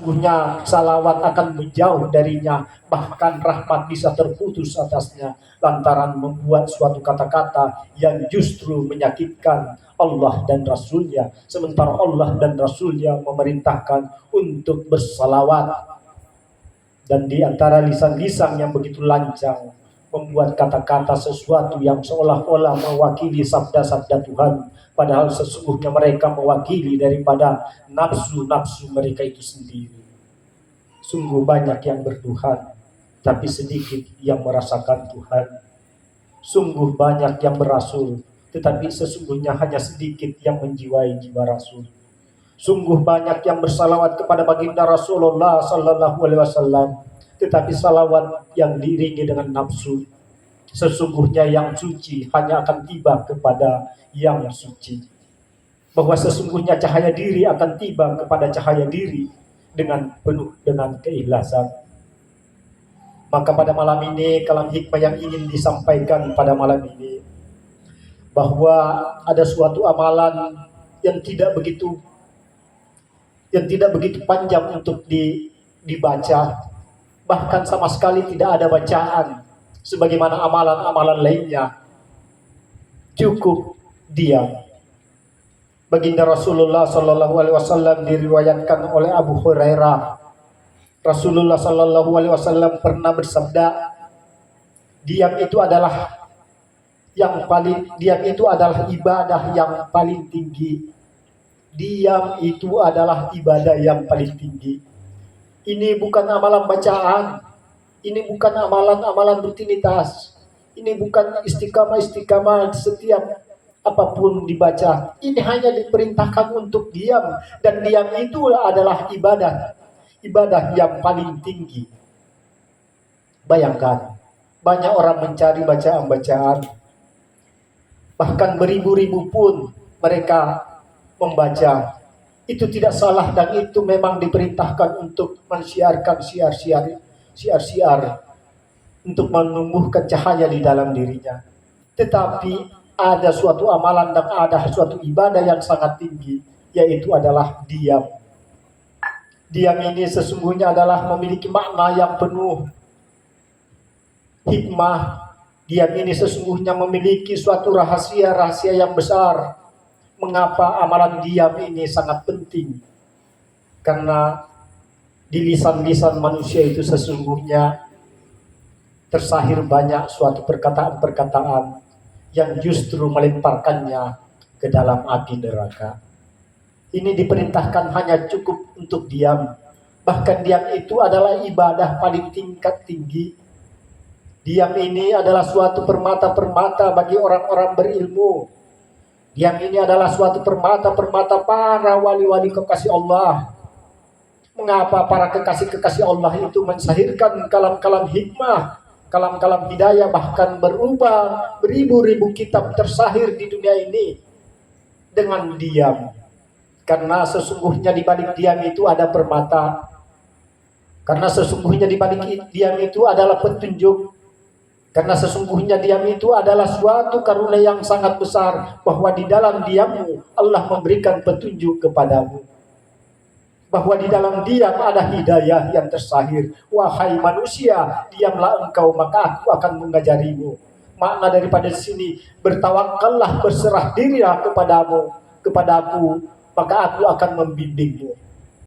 sesungguhnya salawat akan menjauh darinya, bahkan rahmat bisa terputus atasnya lantaran membuat suatu kata-kata yang justru menyakitkan Allah dan Rasulnya, sementara Allah dan Rasulnya memerintahkan untuk bersalawat. Dan di antara lisan-lisan yang begitu lancang membuat kata-kata sesuatu yang seolah-olah mewakili sabda-sabda Tuhan, padahal sesungguhnya mereka mewakili daripada nafsu-nafsu mereka itu sendiri. Sungguh banyak yang bertuhan, tapi sedikit yang merasakan Tuhan. Sungguh banyak yang berasul, tetapi sesungguhnya hanya sedikit yang menjiwai jiwa Rasul. Sungguh banyak yang bersalawat kepada baginda Rasulullah Sallallahu Alaihi Wasallam, tetapi salawat yang diiringi dengan nafsu. Sesungguhnya yang suci hanya akan tiba kepada yang suci. Bahwa sesungguhnya cahaya diri akan tiba kepada cahaya diri dengan penuh dengan keikhlasan. Maka pada malam ini, kalam hikmah yang ingin disampaikan pada malam ini, bahwa ada suatu amalan yang tidak begitu panjang untuk dibaca, bahkan sama sekali tidak ada bacaan sebagaimana amalan-amalan lainnya. Cukup diam. Baginda Rasulullah Sallallahu Alaihi Wasallam diriwayatkan oleh Abu Hurairah, Rasulullah Sallallahu Alaihi Wasallam pernah bersabda, diam itu adalah ibadah yang paling tinggi. Diam itu adalah ibadah yang paling tinggi. Ini bukan amalan bacaan, ini bukan amalan-amalan rutinitas, ini bukan istiqamah setiap apapun dibaca. Ini hanya diperintahkan untuk diam, dan diam itu adalah ibadah yang paling tinggi. Bayangkan, banyak orang mencari bacaan-bacaan, bahkan beribu-ribu pun mereka membaca. Itu tidak salah, dan itu memang diperintahkan untuk mensiarkan siar-siar untuk menumbuhkan cahaya di dalam dirinya. Tetapi ada suatu amalan dan ada suatu ibadah yang sangat tinggi, yaitu adalah diam. Diam ini sesungguhnya adalah memiliki makna yang penuh hikmah. Diam ini sesungguhnya memiliki suatu rahasia yang besar. Mengapa amalan diam ini sangat penting? Karena di lisan-lisan manusia itu sesungguhnya tersahir banyak suatu perkataan-perkataan yang justru melemparkannya ke dalam api neraka. Ini diperintahkan hanya cukup untuk diam. Bahkan diam itu adalah ibadah paling tingkat tinggi. Diam ini adalah suatu permata-permata bagi orang-orang berilmu. Diam ini adalah suatu permata-permata para wali-wali kekasih Allah. Mengapa para kekasih-kekasih Allah itu mensahirkan kalam-kalam hikmah, kalam-kalam hidayah, bahkan berubah beribu-ribu kitab tersahir di dunia ini dengan diam. Karena sesungguhnya di balik diam itu ada permata. Karena sesungguhnya di balik diam itu adalah petunjuk. Karena sesungguhnya diam itu adalah suatu karunia yang sangat besar, bahwa di dalam diammu Allah memberikan petunjuk kepadamu. Bahwa di dalam diam ada hidayah yang tersahir. Wahai manusia, diamlah engkau, maka aku akan mengajarimu. Makna daripada sini, bertawakallah, berserah dirilah kepadaku, maka aku akan membimbingmu.